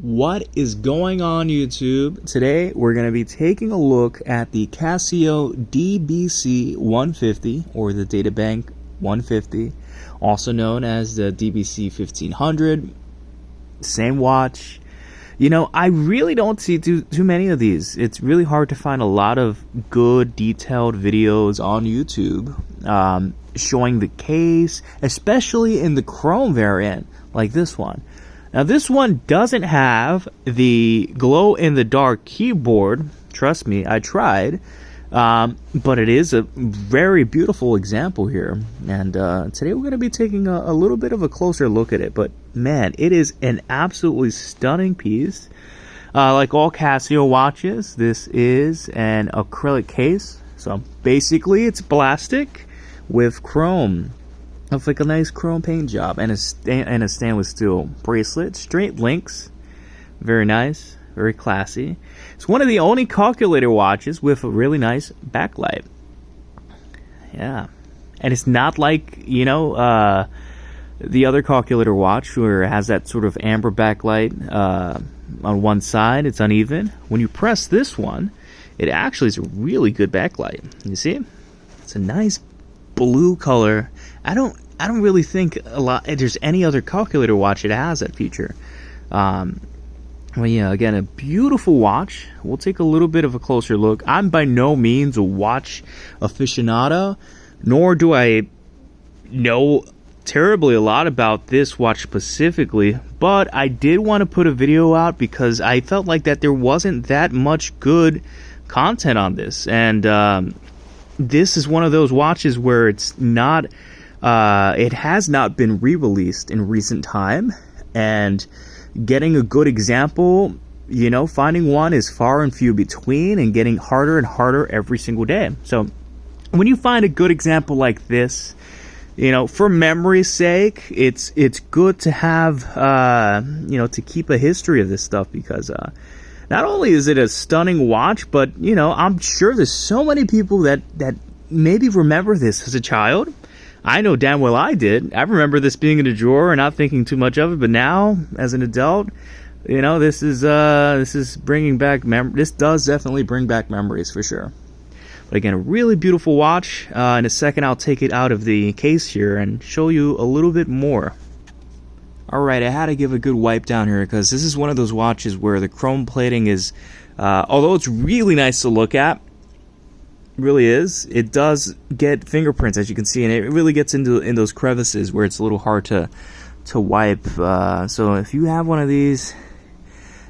What is going on, YouTube? Today we're going to be taking a look at the CASIO DBC-150, or the Databank 150, also known as the DBC-1500. Same watch. You know, I really don't see too many of these. It's really hard to find a lot of good, detailed videos on YouTube showing the case, especially in the Chrome variant, like this one. Now, this one doesn't have the glow-in-the-dark keyboard. Trust me, I tried. But it is a very beautiful example here. And today we're going to be taking a little bit of a closer look at it. But, man, it is an absolutely stunning piece. Like all Casio watches, this is an acrylic case. So, basically, it's plastic with chrome. Looks like a nice chrome paint job, and a stainless steel bracelet, straight links, very nice, very classy. It's one of the only calculator watches with a really nice backlight. Yeah, and it's not like, you know, the other calculator watch where it has that sort of amber backlight on one side. It's uneven. When you press this one, it actually is a really good backlight. You see, it's a nice blue color. I don't really think there's any other calculator watch that has that feature. Well, yeah, again, a beautiful watch. We'll take a little bit of a closer look. I'm by no means a watch aficionado, nor do I know terribly a lot about this watch specifically, but I did want to put a video out because I felt like that there wasn't that much good content on this, and this is one of those watches where it's not, it has not been re-released in recent time, and getting a good example, you know, finding one is far and few between, and getting harder and harder every single day. So when you find a good example like this, you know, for memory's sake, it's good to have, you know, to keep a history of this stuff, because not only is it a stunning watch, but, you know, I'm sure there's so many people that maybe remember this as a child. I know damn well I did. I remember this being in a drawer and not thinking too much of it, but now, as an adult, you know, this is bringing back this does definitely bring back memories for sure. But again, a really beautiful watch. In a second, I'll take it out of the case here and show you a little bit more. Alright, I had to give a good wipe down here because this is one of those watches where the chrome plating is, although it's really nice to look at, really is, it does get fingerprints, as you can see, and it really gets in those crevices where it's a little hard to wipe. So if you have one of these,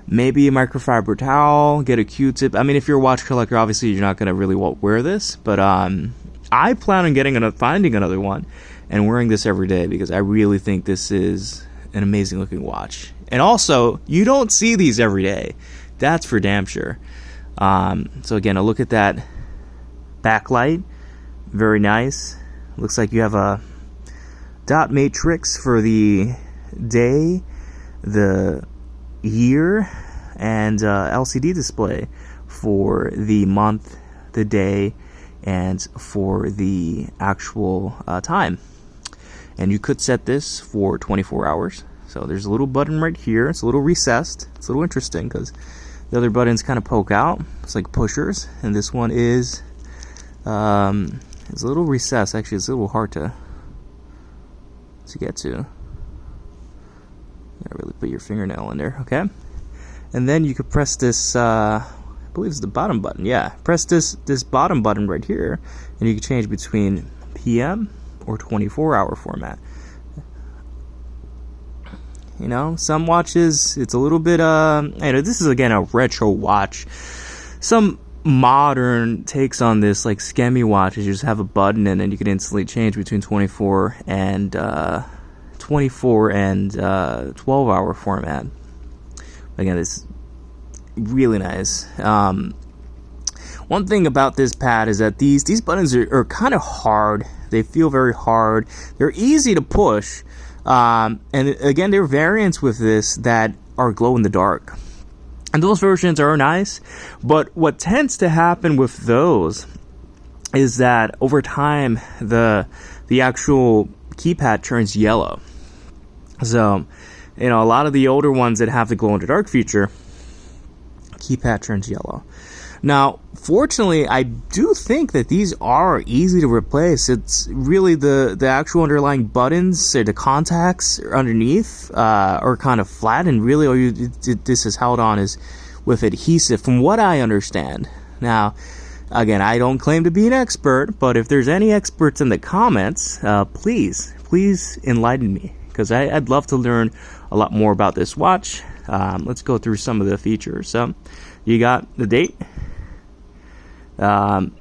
maybe a microfiber towel, get a Q-tip. I mean, if you're a watch collector, obviously you're not going to really wear this, but I plan on finding another one and wearing this every day because I really think this is an amazing looking watch. And also, you don't see these every day. That's for damn sure. So again, a look at that backlight. Very nice. Looks like you have a dot matrix for the day, the year, and LCD display for the month, the day, and for the actual time. And you could set this for 24 hours. So there's a little button right here. It's a little recessed. It's a little interesting because the other buttons kind of poke out. It's like pushers. And this one is it's a little recessed. Actually, it's a little hard to get to. You gotta really put your fingernail in there, okay? And then you could press this, I believe it's the bottom button. Yeah, press this bottom button right here, and you can change between PM or 24-hour format. You know, some watches, it's a little bit, you know, this is again a retro watch. Some modern takes on this, like Skemi watches, you just have a button and then you can instantly change between 24 and 12-hour format. Again, it's really nice. One thing about this pad is that these buttons are kind of hard. They feel very hard. They're easy to push. And again, there are variants with this that are glow in the dark. And those versions are nice. But what tends to happen with those is that over time, the actual keypad turns yellow. So You know, a lot of the older ones that have the glow-in-the-dark feature, keypad turns yellow. Now, fortunately, I do think that these are easy to replace. It's really the actual underlying buttons, or the contacts underneath, are kind of flat, and really all this is held on is with adhesive, from what I understand. Now, again, I don't claim to be an expert, but if there's any experts in the comments, please enlighten me, because I'd love to learn a lot more about this watch. Let's go through some of the features. So, you got the date. Again,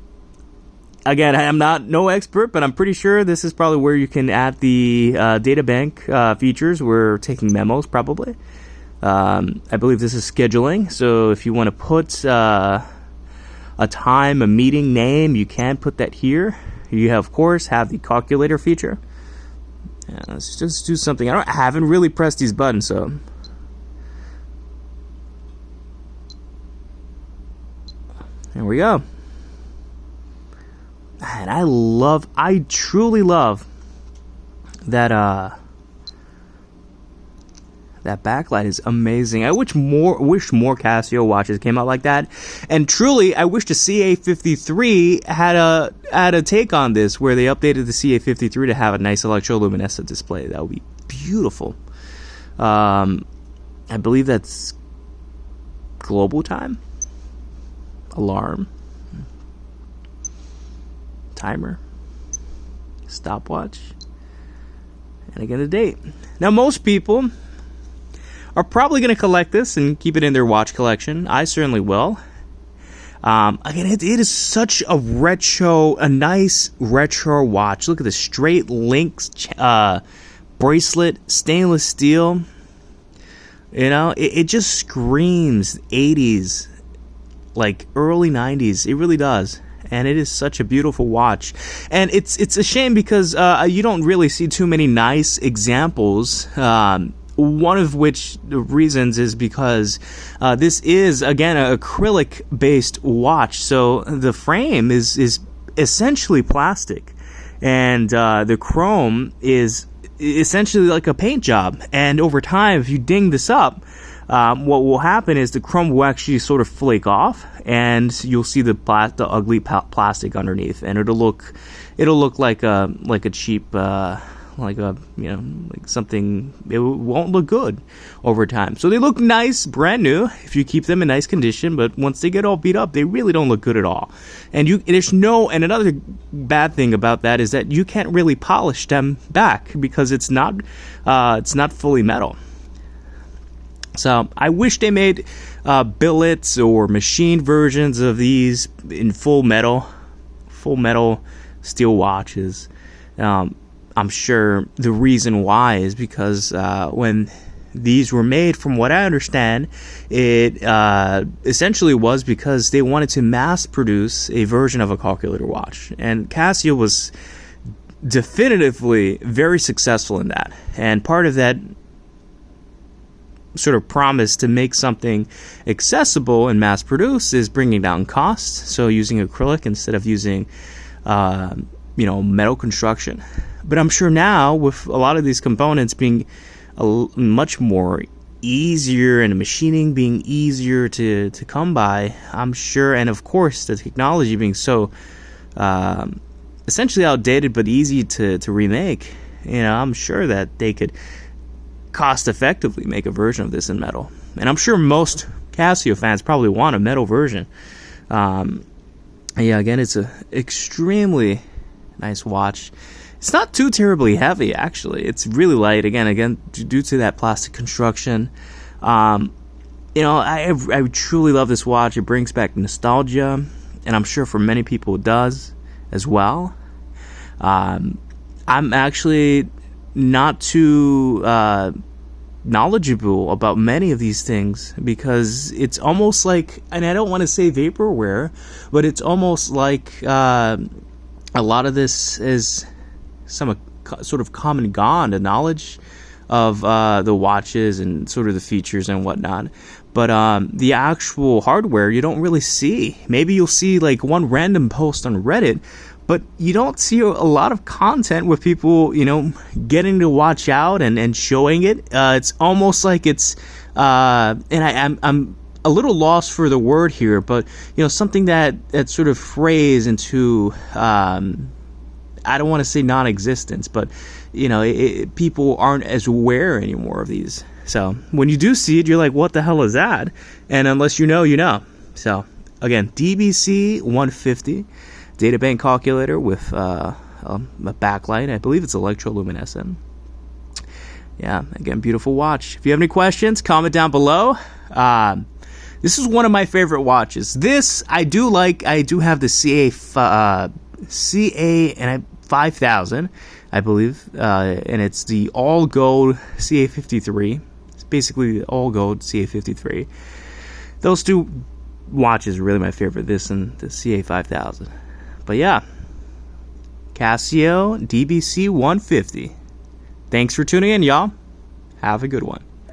I'm no expert, but I'm pretty sure this is probably where you can add the data bank features. We're taking memos, probably. I believe this is scheduling, so if you want to put a time, a meeting name, you can put that here. You have, of course, have the calculator feature. Let's just do something. I haven't really pressed these buttons, so there we go. And I truly love that that backlight is amazing. I wish more Casio watches came out like that. And truly, I wish the CA53 had a take on this, where they updated the CA53 to have a nice electroluminescent display. That would be beautiful. I believe that's global time, alarm, timer, stopwatch, and again the date. Now, most people are probably going to collect this and keep it in their watch collection. I certainly will. Again, it is such a nice retro watch. Look at the straight links bracelet, stainless steel. You know, it just screams 80s, like early 90s. It really does. And it is such a beautiful watch. And it's a shame because you don't really see too many nice examples. One of which the reasons is because this is, again, an acrylic-based watch. So the frame is essentially plastic. And the chrome is essentially like a paint job. And over time, if you ding this up, what will happen is the chrome will actually sort of flake off, and you'll see the ugly plastic underneath, and it'll look like a cheap like something. It won't look good over time. So they look nice, brand new, if you keep them in nice condition. But once they get all beat up, they really don't look good at all. And and another bad thing about that is that you can't really polish them back because it's not fully metal. So I wish they made billets or machine versions of these in full metal steel watches. I'm sure the reason why is because when these were made, from what I understand, it essentially was because they wanted to mass produce a version of a calculator watch. And Casio was definitively very successful in that. And part of that sort of promise to make something accessible and mass produce is bringing down costs. So using acrylic instead of using metal construction. But I'm sure now, with a lot of these components being much more easier and the machining being easier to come by, I'm sure, and of course the technology being so essentially outdated but easy to remake, I'm sure that they could cost effectively make a version of this in metal. And I'm sure most Casio fans probably want a metal version. Again, it's a extremely nice watch. It's not too terribly heavy, actually. It's really light. Again, due to that plastic construction. I truly love this watch. It brings back nostalgia, and I'm sure for many people it does as well. I'm actually not too knowledgeable about many of these things because it's almost like, and I don't want to say vaporware, but it's almost like a lot of this is some sort of come and gone, the knowledge of the watches and sort of the features and whatnot. But the actual hardware you don't really see. Maybe you'll see like one random post on Reddit, but you don't see a lot of content with people, getting to watch out and showing it. It's almost like it's, and I'm a little lost for the word here, but something that sort of frays into, I don't want to say non-existence, but people aren't as aware anymore of these. So when you do see it, you're like, what the hell is that? And unless you know. So again, DBC-150 data bank calculator with a backlight. I believe it's electroluminescent. Yeah, again, beautiful watch. If you have any questions, comment down below. This is one of my favorite watches. This I do like. I do have the CA 5000, I believe, and it's the all gold CA 53. It's basically the all gold CA 53. Those two watches are really my favorite. This and the CA 5000. But yeah, Casio DBC 150. Thanks for tuning in, y'all. Have a good one.